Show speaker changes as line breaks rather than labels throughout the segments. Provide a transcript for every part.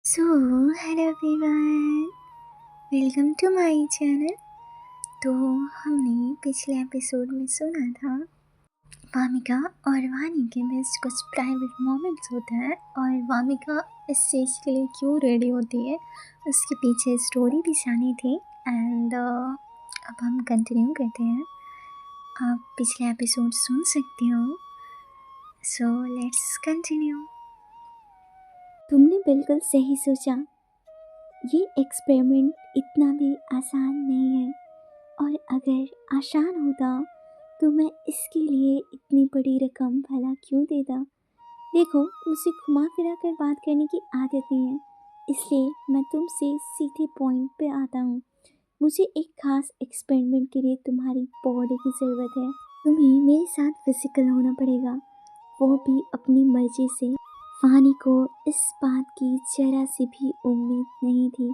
So hello everyone, welcome to my channel. तो हमने पिछले एपिसोड में सुना था वामिका और वानी के बीच कुछ प्राइवेट मोमेंट्स होते हैं और वामिका इस चीज़ के लिए क्यों रेडी होती है, उसके पीछे स्टोरी भी जानी थी। एंड अब हम कंटिन्यू करते हैं। आप पिछले एपिसोड सुन सकते हो, सो लेट्स कंटिन्यू।
तुमने बिल्कुल सही सोचा। ये एक्सपेरिमेंट इतना भी आसान नहीं है, और अगर आसान होता तो मैं इसके लिए इतनी बड़ी रकम भला क्यों देता। देखो, मुझे घुमा फिरा कर बात करने की आदत नहीं है, इसलिए मैं तुमसे सीधे पॉइंट पे आता हूँ। मुझे एक खास एक्सपेरिमेंट के लिए तुम्हारी बॉडी की ज़रूरत है। तुम्हें मेरे साथ फिजिकल होना पड़ेगा, वो भी अपनी मर्जी से। वानी को इस बात की जरा सी भी उम्मीद नहीं थी।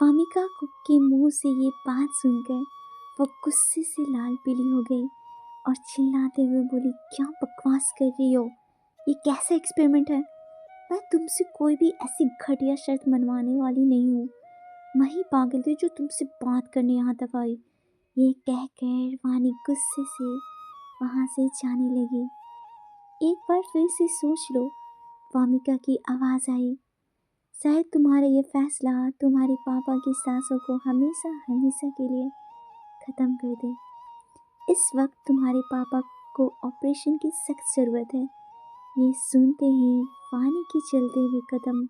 वामिका के मुंह से ये बात सुनकर वो गुस्से से लाल पीली हो गई और चिल्लाते हुए बोली, क्या बकवास कर रही हो? ये कैसा एक्सपेरिमेंट है? मैं तुमसे कोई भी ऐसी घटिया शर्त मनवाने वाली नहीं हूँ। मैं ही पागल थी जो तुमसे बात करने यहाँ तक आई। ये कहकर वानी गुस्से से वहाँ से जाने लगी। एक बार फिर से सोच लो, वामिका की आवाज़ आई। शायद तुम्हारा ये फैसला तुम्हारे पापा की सांसों को हमेशा हमेशा के लिए ख़त्म कर दे। इस वक्त तुम्हारे पापा को ऑपरेशन की सख्त ज़रूरत है। ये सुनते ही वानी के चलते हुए कदम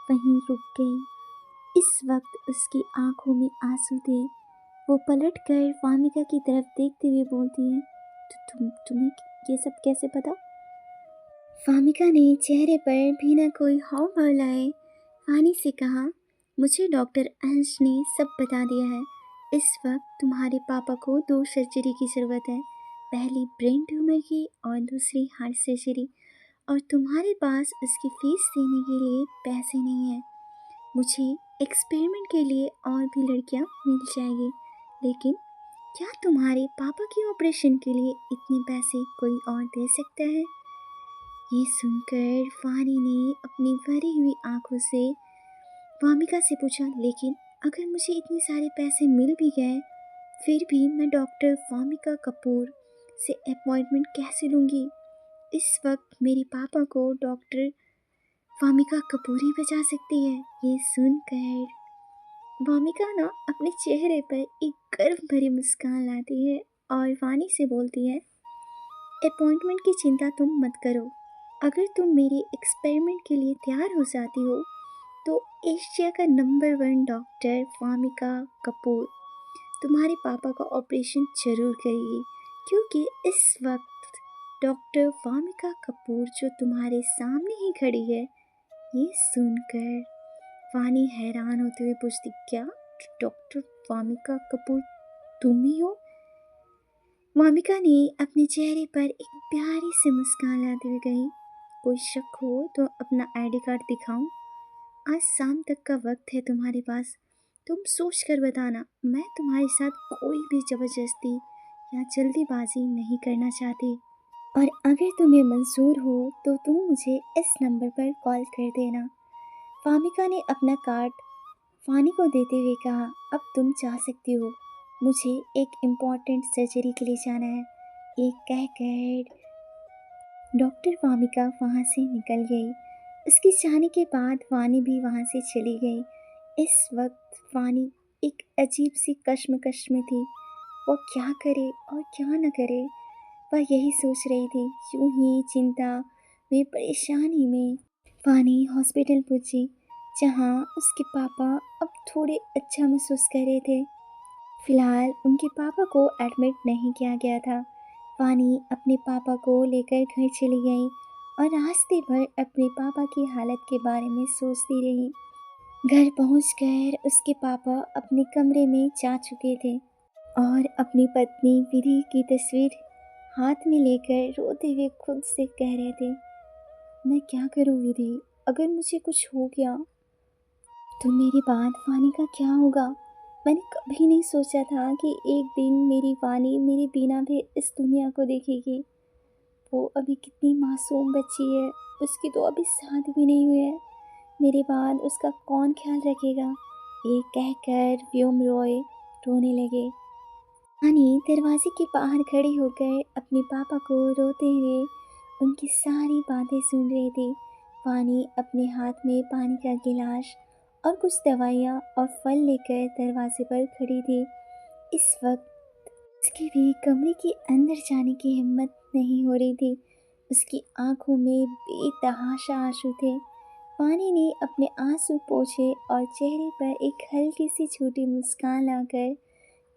वहीं रुक गई। इस वक्त उसकी आंखों में आंसू थे। वो पलट कर वामिका की तरफ देखते हुए बोलती है, तो तुम्हें ये सब कैसे पता? वामिका ने चेहरे पर बिना कोई हाव भाव लाए वानी से कहा, मुझे डॉक्टर अंश ने सब बता दिया है। इस वक्त तुम्हारे पापा को 2 सर्जरी की ज़रूरत है, पहली ब्रेन ट्यूमर की और दूसरी हार्ट सर्जरी, और तुम्हारे पास उसकी फीस देने के लिए पैसे नहीं हैं। मुझे एक्सपेरिमेंट के लिए और भी लड़कियां मिल जाएगी, लेकिन क्या तुम्हारे पापा के ऑपरेशन के लिए इतने पैसे कोई और दे सकता है? ये सुनकर वानी ने अपनी भरी हुई आंखों से वामिका से पूछा, लेकिन अगर मुझे इतने सारे पैसे मिल भी गए, फिर भी मैं डॉक्टर वामिका कपूर से अपॉइंटमेंट कैसे लूँगी? इस वक्त मेरे पापा को डॉक्टर वामिका कपूर ही बचा सकती है। ये सुनकर वामिका ना अपने चेहरे पर एक गर्व भरी मुस्कान लाती है और वानी से बोलती है, अपॉइंटमेंट की चिंता तुम मत करो। अगर तुम मेरे एक्सपेरिमेंट के लिए तैयार हो जाती हो तो एशिया का नंबर 1 डॉक्टर वामिका कपूर तुम्हारे पापा का ऑपरेशन जरूर करेगी, क्योंकि इस वक्त डॉक्टर वामिका कपूर जो तुम्हारे सामने ही खड़ी है। ये सुनकर वानी हैरान होते हुए पूछती, क्या डॉक्टर वामिका कपूर तुम ही हो? वामिका ने अपने चेहरे पर एक प्यारी सी मुस्कान लाते हुए कही, कोई शक हो तो अपना आईडी कार्ड दिखाऊं? आज शाम तक का वक्त है तुम्हारे पास, तुम सोच कर बताना। मैं तुम्हारे साथ कोई भी ज़बरदस्ती या जल्दीबाजी नहीं करना चाहती, और अगर तुम्हें मंजूर हो तो तुम मुझे इस नंबर पर कॉल कर देना। वामिका ने अपना कार्ड वानी को देते हुए कहा, अब तुम जा सकती हो, मुझे एक इम्पॉर्टेंट सर्जरी के लिए जाना है। ये कहकर डॉक्टर वामिका वहाँ से निकल गई। उसके जाने के बाद वानी भी वहाँ से चली गई। इस वक्त वानी एक अजीब सी कश्मकश में थी। वो क्या करे और क्या न करे, वह यही सोच रही थी। यूं ही चिंता में, परेशानी में वानी हॉस्पिटल पहुंची, जहाँ उसके पापा अब थोड़े अच्छा महसूस कर रहे थे। फिलहाल उनके पापा को एडमिट नहीं किया गया था। वानी अपने पापा को लेकर घर चली गई और रास्ते भर अपने पापा की हालत के बारे में सोचती रही। घर पहुंचकर उसके पापा अपने कमरे में जा चुके थे और अपनी पत्नी विधि की तस्वीर हाथ में लेकर रोते हुए खुद से कह रहे थे, मैं क्या करूं विधि, अगर मुझे कुछ हो गया तो मेरी बात वानी का क्या होगा? मैंने कभी नहीं सोचा था कि एक दिन मेरी वानी मेरे बिना भी इस दुनिया को देखेगी। वो अभी कितनी मासूम बच्ची है, उसकी तो अभी शादी भी नहीं हुई है। मेरे बाद उसका कौन ख्याल रखेगा? ये कहकर व्योम रॉय रोने लगे। वानी दरवाजे के बाहर खड़ी होकर अपने पापा को रोते हुए उनकी सारी बातें सुन रही थी। वानी अपने हाथ में पानी का गिलास और कुछ दवाइयाँ और फल लेकर दरवाजे पर खड़ी थी। इस वक्त उसकी भी कमरे के अंदर जाने की हिम्मत नहीं हो रही थी। उसकी आंखों में बेतहाशा आंसू थे। वानी ने अपने आंसू पोंछे और चेहरे पर एक हल्की सी छोटी मुस्कान लाकर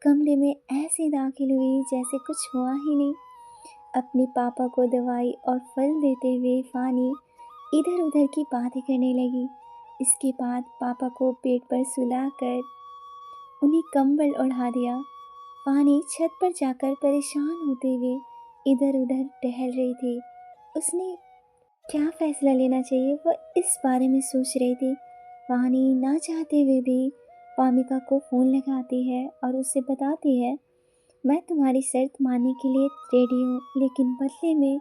कमरे में ऐसे दाखिल हुई जैसे कुछ हुआ ही नहीं। अपने पापा को दवाई और फल देते हुए वानी इधर उधर की बातें करने लगी। इसके बाद पापा को बेड पर सुलाकर उन्हें कंबल ओढ़ा दिया। वानी छत पर जाकर परेशान होते हुए इधर उधर टहल रही थी। उसने क्या फैसला लेना चाहिए वह इस बारे में सोच रही थी। वानी ना चाहते हुए भी वामिका को फ़ोन लगाती है और उससे बताती है, मैं तुम्हारी शर्त मानने के लिए रेडी हूँ, लेकिन बदले में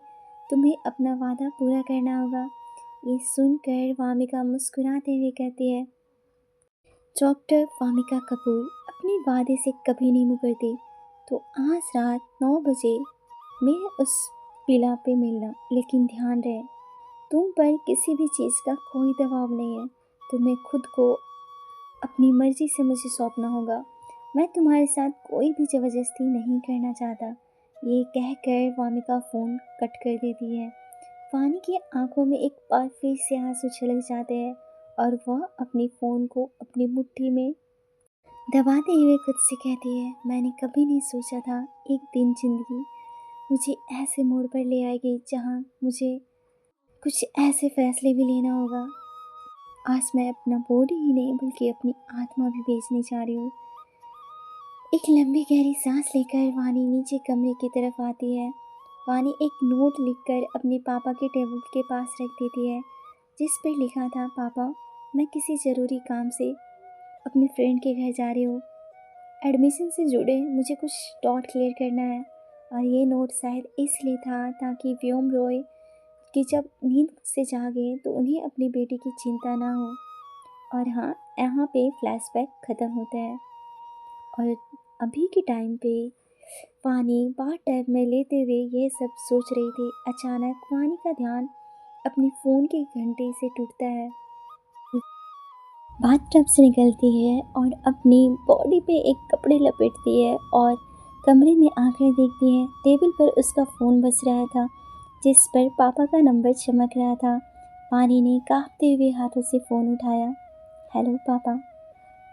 तुम्हें अपना वादा पूरा करना होगा। ये सुनकर वामिका मुस्कुराते हुए कहती है, डॉक्टर वामिका कपूर अपने वादे से कभी नहीं मुकरती, तो आज रात 9 बजे मैं उस विला पे मिलना। लेकिन ध्यान रहे, तुम पर किसी भी चीज़ का कोई दबाव नहीं है। तुम्हें खुद को अपनी मर्जी से मुझे सौंपना होगा। मैं तुम्हारे साथ कोई भी ज़बरदस्ती नहीं करना चाहता। ये कहकर वामिका फ़ोन कट कर देती है। वानी की आंखों में एक बार फिर से आंसू छलक जाते हैं और वह अपनी फ़ोन को अपनी मुट्ठी में दबाते हुए खुद से कहती है, मैंने कभी नहीं सोचा था एक दिन ज़िंदगी मुझे ऐसे मोड़ पर ले आएगी जहाँ मुझे कुछ ऐसे फैसले भी लेना होगा। आज मैं अपना बॉडी ही नहीं बल्कि अपनी आत्मा भी बेचने जा रही हूँ। एक लंबी गहरी सांस लेकर वानी नीचे कमरे की तरफ आती है। वानी एक नोट लिखकर अपने पापा के टेबल के पास रख देती है, जिस पर लिखा था, पापा मैं किसी ज़रूरी काम से अपने फ्रेंड के घर जा रही हूँ। एडमिशन से जुड़े मुझे कुछ डाउट क्लियर करना है। और ये नोट शायद इसलिए था ताकि व्योम रॉय कि जब नींद से जागे तो उन्हें अपनी बेटी की चिंता ना हो। और हाँ, यहाँ पे फ्लैशबैक ख़त्म होता है और अभी के टाइम पे वानी बाथ में लेते हुए यह सब सोच रही थी। अचानक वानी का ध्यान अपनी फ़ोन के घंटे से टूटता है। बाथटब से निकलती है और अपनी बॉडी पे एक कपड़े लपेटती है और कमरे में आकर देखती है टेबल पर उसका फ़ोन बज रहा था, जिस पर पापा का नंबर चमक रहा था। वानी ने कांपते हुए हाथों से फ़ोन उठाया। हेलो पापा।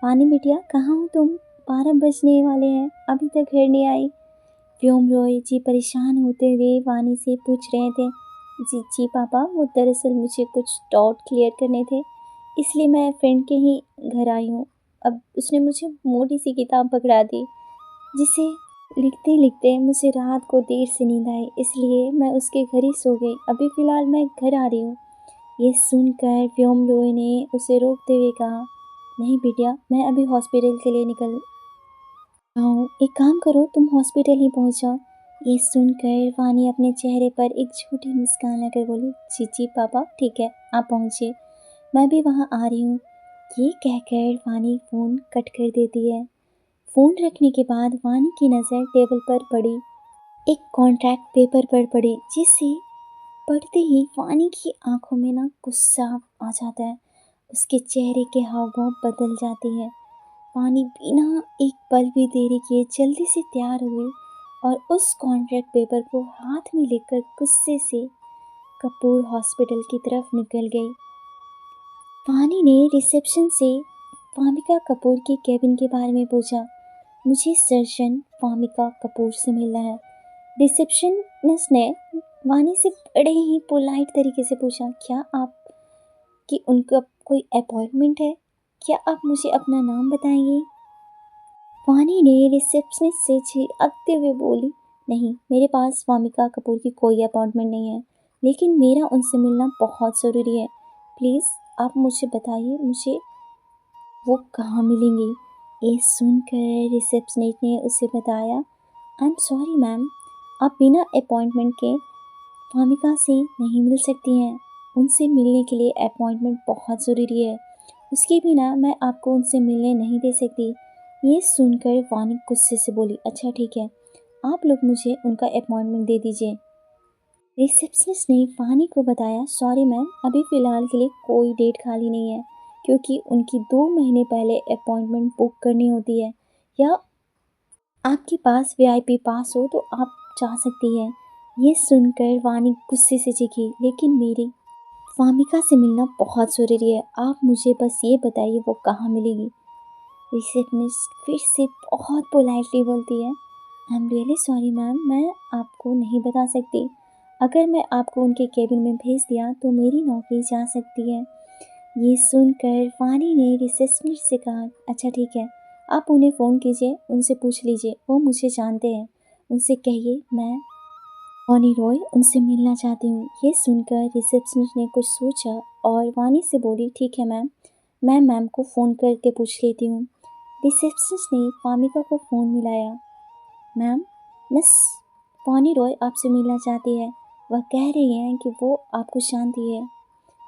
वानी बिटिया कहाँ हो तुम? 12 बजने वाले हैं, अभी तक घर नहीं आई। व्योम रॉय जी परेशान होते हुए वानी से पूछ रहे थे। जी पापा, वो दरअसल मुझे कुछ डाउट क्लियर करने थे, इसलिए मैं फ्रेंड के ही घर आई हूँ। अब उसने मुझे मोटी सी किताब पकड़ा दी, जिसे लिखते लिखते मुझे रात को देर से नींद आई, इसलिए मैं उसके घर ही सो गई। अभी फ़िलहाल मैं घर आ रही हूँ। ये सुनकर व्योम रॉय ने उसे रोकते हुए कहा, नहीं बेटिया, मैं अभी हॉस्पिटल के लिए निकल रहा हूँ। एक काम करो, तुम हॉस्पिटल ही पहुँच जाओ। ये सुनकर वानी अपने चेहरे पर एक छोटी मुस्कान लाकर बोली, जी पापा, ठीक है, आप पहुँचिए, मैं भी वहाँ आ रही हूँ। ये कहकर वानी फ़ोन कट कर देती है। फ़ोन रखने के बाद वानी की नज़र टेबल पर पड़ी, एक कॉन्ट्रैक्ट पेपर पर पड़ी, जिसे पढ़ते ही वानी की आंखों में ना गुस्सा आ जाता है। उसके चेहरे के हाव भाव बदल जाते हैं। वानी बिना एक पल भी देरी किए जल्दी से तैयार हुई और उस कॉन्ट्रैक्ट पेपर को हाथ में लेकर गुस्से से कपूर हॉस्पिटल की तरफ निकल गई। वानी ने रिसेप्शन से वामिका कपूर के केबिन के बारे में पूछा। मुझे सर्जन वामिका कपूर से मिलना है। रिसेप्शनिस्ट ने वानी से बड़े ही पोलाइट तरीके से पूछा, क्या आप कि उनका कोई अपॉइंटमेंट है? क्या आप मुझे अपना नाम बताएंगी? वानी ने रिसेप्शनिस्ट से झिड़कते हुए बोली, नहीं, मेरे पास वामिका कपूर की कोई अपॉइंटमेंट नहीं है, लेकिन मेरा उनसे मिलना बहुत ज़रूरी है। प्लीज़ आप मुझे बताइए, मुझे वो कहाँ मिलेंगी? ये सुनकर रिसेप्शनिस्ट ने उसे बताया, आई एम सॉरी मैम, आप बिना अपॉइंटमेंट के वामिका से नहीं मिल सकती हैं। उनसे मिलने के लिए अपॉइंटमेंट बहुत ज़रूरी है, उसके बिना मैं आपको उनसे मिलने नहीं दे सकती। ये सुनकर वानी गुस्से से बोली, अच्छा ठीक है, आप लोग मुझे उनका अपॉइंटमेंट दे दीजिए। रिसेप्शनिस्ट ने वानी को बताया, सॉरी मैम, अभी फ़िलहाल के लिए कोई डेट खाली नहीं है, क्योंकि उनकी 2 महीने पहले अपॉइंटमेंट बुक करनी होती है, या आपके पास वीआईपी पास हो तो आप जा सकती हैं। ये सुनकर वानी गुस्से से चीखी, लेकिन मेरी वामिका से मिलना बहुत ज़रूरी है, आप मुझे बस ये बताइए वो कहाँ मिलेगी। रिसेप्शनिस्ट फिर से बहुत पोलाइटली बोलती है, I am really sorry ma'am, मैं आपको नहीं बता सकती। अगर मैं आपको उनके केबिन में भेज दिया तो मेरी नौकरी जा सकती है। ये सुनकर वानी ने रिसेप्शनिस्ट से कहा, अच्छा ठीक है, आप उन्हें फ़ोन कीजिए, उनसे पूछ लीजिए, वो मुझे जानते हैं, उनसे कहिए मैं वानी रॉय उनसे मिलना चाहती हूँ। ये सुनकर रिसेप्शनिस्ट ने कुछ सोचा और वानी से बोली, ठीक है मैम, मैं मैम को फ़ोन करके पूछ लेती हूँ। रिसेप्शनिस्ट ने वामिका को फ़ोन मिलाया। मैम, मिस वानी रॉय आपसे मिलना चाहती है, वह कह रही हैं कि वो आपको जानती है।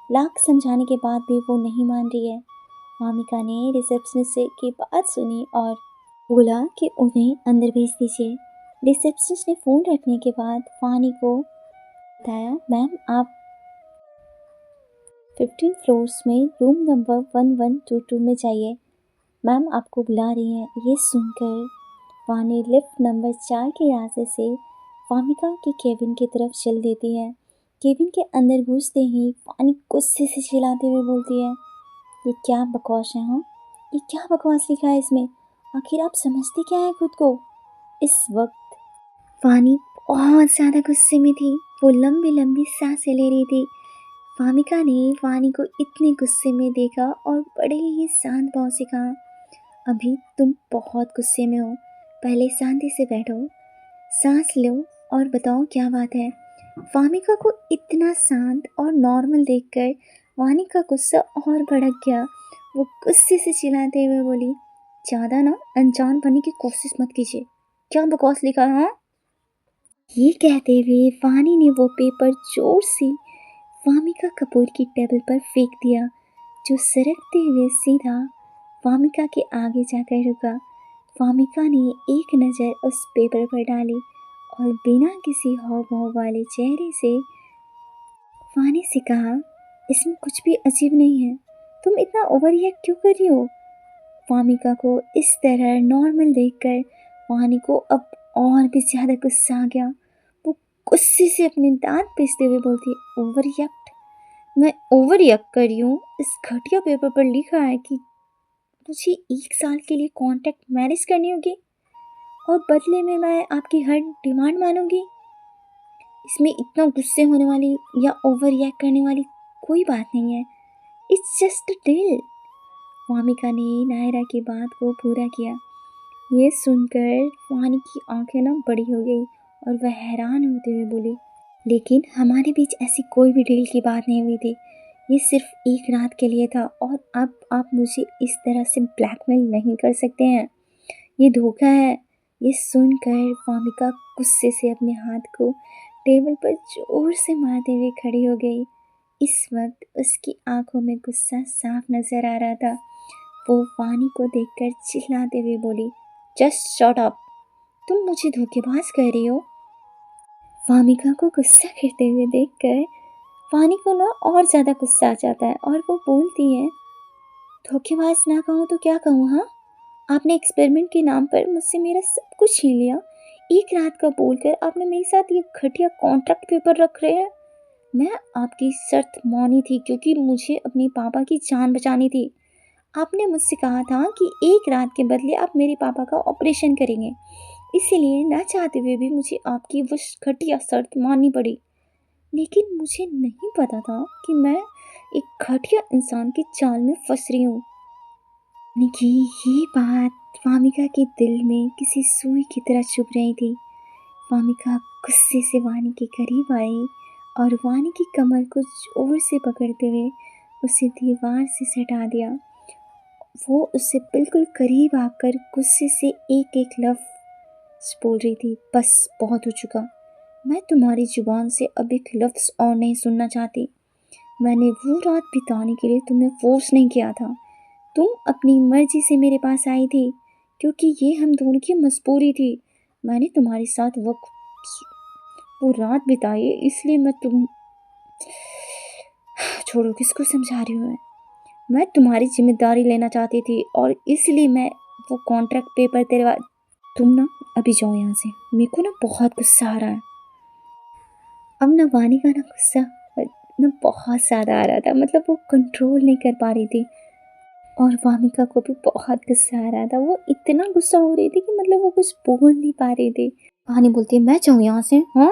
लाख समझाने के बाद भी वो नहीं मान रही है। वामिका ने रिसेप्शनिस्ट से की बात सुनी और बोला कि उन्हें अंदर भेज दीजिए। रिसेप्शनिस्ट ने फ़ोन रखने के बाद वानी को बताया, मैम आप 15 फ्लोर्स में रूम नंबर 1122 में जाइए, मैम आपको बुला रही हैं। ये सुनकर वानी लिफ्ट नंबर 4 के रास्ते से वामिका के केबिन की तरफ चल देती है। केबिन के अंदर घुसते ही वानी गुस्से से चिल्लाते हुए बोलती है, ये क्या बकवास है, हाँ, ये क्या बकवास लिखा है इसमें, आखिर आप समझते क्या है खुद को। इस वक्त
वानी बहुत ज़्यादा गुस्से में थी, वो लंबी लंबी सांसें ले रही थी। वामिका ने वानी को इतने गुस्से में देखा और बड़े ही शांत भाव से कहा, अभी तुम बहुत गुस्से में हो, पहले शांति से बैठो, सांस लो और बताओ क्या बात है। वामिका को इतना शांत और नॉर्मल देखकर वानी का गुस्सा और भड़क गया। वो गुस्से से चिल्लाते हुए बोली, ज़्यादा ना अनजान बनने की कोशिश मत कीजिए, क्या बकवास लिखा है, हाँ? ये कहते हुए वानी ने वो पेपर जोर से वामिका कपूर की टेबल पर फेंक दिया, जो सरकते हुए सीधा वामिका के आगे जाकर रुका। वामिका ने एक नज़र उस पेपर पर डाली और बिना किसी हाव भाव वाले चेहरे से वानी से कहा, इसमें कुछ भी अजीब नहीं है, तुम इतना ओवर रिएक्ट क्यों कर रही हो। वामिका को इस तरह नॉर्मल देखकर वानी को अब और भी ज़्यादा गुस्सा आ गया। वो गुस्से से अपने दांत पीसते हुए बोलती, ओवर रिएक्ट, मैं ओवर रिएक्ट कर रही हूँ। इस घटिया पेपर पर लिखा है कि मुझे 1 साल के लिए कॉन्ट्रैक्ट मैरिज करनी होगी और बदले में मैं आपकी हर डिमांड मानूंगी। इसमें इतना गुस्से होने वाली या ओवर रिएक्ट करने वाली कोई बात नहीं है, it's just a deal. Wamiqa ने नायरा की बात को पूरा किया। ये सुनकर वानी की आंखें ना बड़ी हो गई और वह हैरान होते हुए बोली, लेकिन हमारे बीच ऐसी कोई भी डील की बात नहीं हुई थी, ये सिर्फ एक रात के लिए था और अब आप मुझे इस तरह से ब्लैकमेल नहीं कर सकते हैं, ये धोखा है। ये सुनकर वामिका गुस्से से अपने हाथ को टेबल पर जोर से मारते हुए खड़ी हो गई। इस वक्त उसकी आंखों में गुस्सा साफ नजर आ रहा था। वो वानी को देखकर चिल्लाते हुए बोली, जस्ट शट अप, तुम मुझे धोखेबाज कह रही हो। वामिका को गुस्सा करते हुए देखकर वानी को ना और ज़्यादा गुस्सा आ जाता है और वो बोलती है, धोखेबाज ना कहूँ तो क्या कहूँ, हाँ, आपने एक्सपेरिमेंट के नाम पर मुझसे मेरा सब कुछ छीन लिया। एक रात का बोलकर आपने मेरे साथ ये घटिया कॉन्ट्रैक्ट पेपर रख रहे हैं। मैं आपकी शर्त मानी थी क्योंकि मुझे अपने पापा की जान बचानी थी। आपने मुझसे कहा था कि एक रात के बदले आप मेरे पापा का ऑपरेशन करेंगे, इसीलिए ना चाहते हुए भी मुझे आपकी वो घटिया शर्त माननी पड़ी। लेकिन मुझे नहीं पता था कि मैं एक घटिया इंसान की चाल में फंस रही हूँ। निकी, ये बात वामिका के दिल में किसी सुई की तरह चुभ रही थी। वामिका गुस्से से वानी के करीब आई और वानी की कमर को जोर से पकड़ते हुए उसे दीवार से सटा दिया। वो उससे बिल्कुल करीब आकर गुस्से से एक एक लफ्ज़ बोल रही थी, बस बहुत हो चुका, मैं तुम्हारी जुबान से अब एक लफ्ज़ और नहीं सुनना चाहती। मैंने वो रात बिताने के लिए तुम्हें फोर्स नहीं किया था। तुम अपनी मर्जी से मेरे पास आई थी क्योंकि ये हम दोनों की मजबूरी थी। मैंने तुम्हारे साथ वो रात बिताई इसलिए छोड़ो, किसको समझा रही हूँ मैं तुम्हारी जिम्मेदारी लेना चाहती थी और इसलिए मैं वो कॉन्ट्रैक्ट पेपर तुम ना अभी जाओ यहाँ से, मेरे को ना बहुत गुस्सा आ रहा है। अब ना वानी का ना गुस्सा ना बहुत ज़्यादा आ रहा था, मतलब वो कंट्रोल नहीं कर पा रही थी और वामिका को भी बहुत गुस्सा आ रहा था। वो इतना गुस्सा हो रही थी कि मतलब वो कुछ बोल नहीं पा रही थी। वानी बोलती है मैं जाऊँ यहाँ से, हाँ।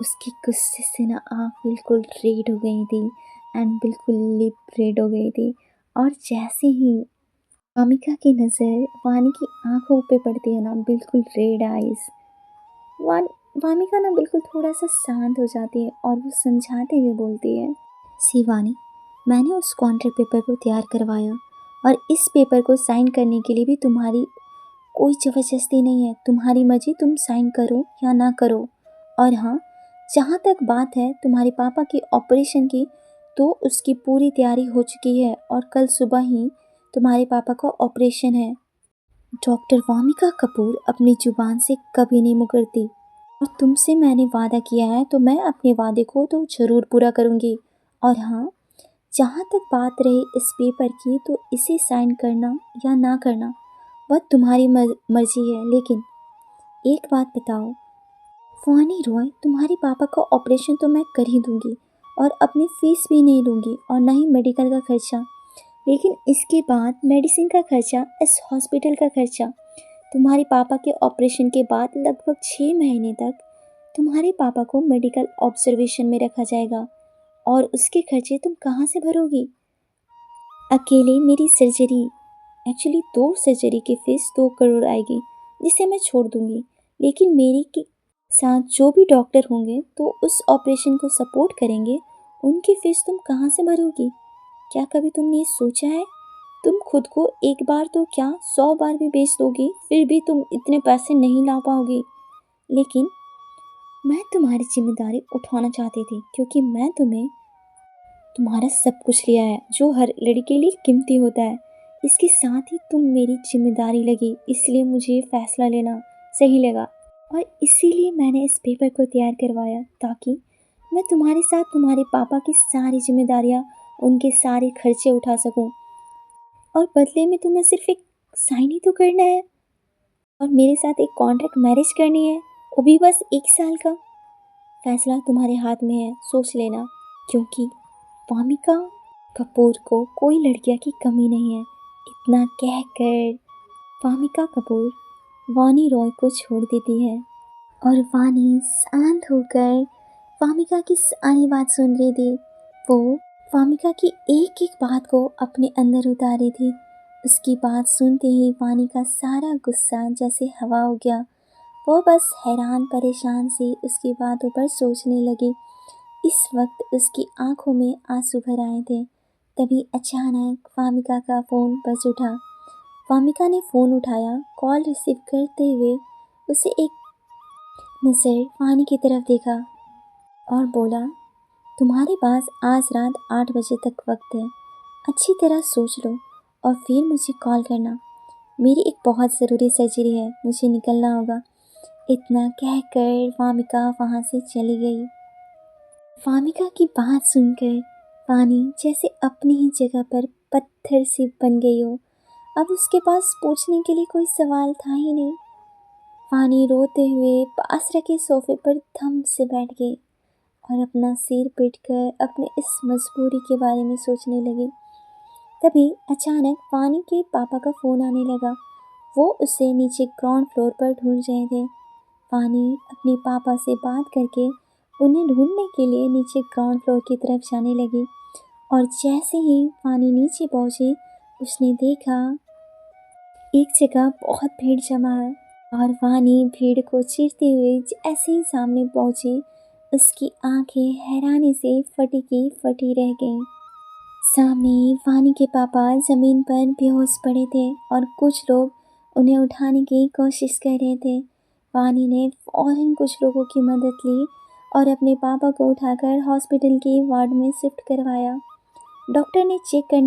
उसकी गुस्से से ना आँख बिल्कुल रेड हो गई थी एंड बिल्कुल लिप रेड हो गई थी। और जैसे ही वामिका की नज़र वानी की आंखों पे पड़ती है ना, बिल्कुल रेड आइज, वामिका ना बिल्कुल थोड़ा सा शांत हो जाती है और वो समझाते हुए बोलती है, सी वानी, मैंने उस कॉन्ट्रैक्ट पेपर को तैयार करवाया और इस पेपर को साइन करने के लिए भी तुम्हारी कोई ज़बरदस्ती नहीं है। तुम्हारी मर्जी, तुम साइन करो या ना करो। और हाँ, जहाँ तक बात है तुम्हारे पापा की ऑपरेशन की, तो उसकी पूरी तैयारी हो चुकी है और कल सुबह ही तुम्हारे पापा का ऑपरेशन है। डॉक्टर वामिका कपूर अपनी जुबान से कभी नहीं मुकरती और तुमसे मैंने वादा किया है तो मैं अपने वादे को तो ज़रूर पूरा करूँगी। और हाँ, जहाँ तक बात रही इस पेपर की, तो इसे साइन करना या ना करना वह तुम्हारी मर्जी है। लेकिन एक बात बताओ वानी रॉय, तुम्हारे पापा का ऑपरेशन तो मैं कर ही दूँगी और अपनी फ़ीस भी नहीं लूँगी और ना ही मेडिकल का खर्चा, लेकिन इसके बाद मेडिसिन का खर्चा, इस हॉस्पिटल का खर्चा, तुम्हारे पापा के ऑपरेशन के बाद लगभग 6 महीने तक तुम्हारे पापा को मेडिकल ऑब्जर्वेशन में रखा जाएगा और उसके खर्चे तुम कहाँ से भरोगी? अकेले मेरी सर्जरी, एक्चुअली 2 सर्जरी की फ़ीस 2 करोड़ आएगी जिसे मैं छोड़ दूँगी, लेकिन मेरी के साथ जो भी डॉक्टर होंगे तो उस ऑपरेशन को सपोर्ट करेंगे, उनकी फ़ीस तुम कहाँ से भरोगी? क्या कभी तुमने ये सोचा है? तुम खुद को एक बार तो क्या 100 बार भी बेच दोगी फिर भी तुम इतने पैसे नहीं ला पाओगी। लेकिन मैं तुम्हारी जिम्मेदारी उठाना चाहती थी क्योंकि मैं तुम्हारा सब कुछ लिया है जो हर लड़की के लिए कीमती होता है। इसके साथ ही तुम मेरी जिम्मेदारी लगी, इसलिए मुझे ये फैसला लेना सही लगा और इसीलिए मैंने इस पेपर को तैयार करवाया ताकि मैं तुम्हारे साथ तुम्हारे पापा की सारी जिम्मेदारियाँ, उनके सारे खर्चे उठा सकूं और बदले में तुम्हें सिर्फ एक साइन ही तो करना है और मेरे साथ एक कॉन्ट्रैक्ट मैरिज करनी है, वो भी बस 1 साल का। फैसला तुम्हारे हाथ में है, सोच लेना, क्योंकि वामिका कपूर को कोई लड़कियां की कमी नहीं है। इतना कहकर वामिका कपूर वानी रॉय को छोड़ देती है और वानी शांत होकर वामिका की सारी बात सुन रही थी। वो वामिका की एक एक बात को अपने अंदर उतार रही थी। उसकी बात सुनते ही वानी का सारा गुस्सा जैसे हवा हो गया। वो बस हैरान परेशान सी उसकी बातों पर सोचने लगी। इस वक्त उसकी आंखों में आंसू भर आए थे। तभी अचानक वामिका का फ़ोन बज उठा। वामिका ने फ़ोन उठाया। कॉल रिसीव करते हुए उसे एक नज़र वानी की तरफ देखा और बोला, तुम्हारे पास आज रात 8 बजे तक वक्त है, अच्छी तरह सोच लो और फिर मुझे कॉल करना। मेरी एक बहुत ज़रूरी सर्जरी है, मुझे निकलना होगा। इतना कहकर वामिका वहाँ से चली गई। वामिका की बात सुनकर वानी जैसे अपनी ही जगह पर पत्थर सी बन गई हो। अब उसके पास पूछने के लिए कोई सवाल था ही नहीं। वानी रोते हुए पास रखे सोफे पर थम से बैठ गई और अपना सिर पीटकर अपने इस मजबूरी के बारे में सोचने लगी। तभी अचानक वानी के पापा का फ़ोन आने लगा। वो उसे नीचे ग्राउंड फ्लोर पर ढूंढ रहे थे। वानी अपने पापा से बात करके उन्हें ढूंढने के लिए नीचे ग्राउंड फ्लोर की तरफ जाने लगी और जैसे ही वानी नीचे पहुंची, उसने देखा एक जगह बहुत भीड़ जमा है और वानी भीड़ को चीरते हुए जैसे ही सामने पहुंची, उसकी आंखें हैरानी से फटी की फटी रह गईं। सामने वानी के पापा ज़मीन पर बेहोश पड़े थे और कुछ लोग उन्हें उठाने की कोशिश कर रहे थे। वानी ने फ़ौरन कुछ लोगों की मदद ली
और अपने पापा को उठाकर हॉस्पिटल के वार्ड में शिफ्ट करवाया। डॉक्टर ने चेक करने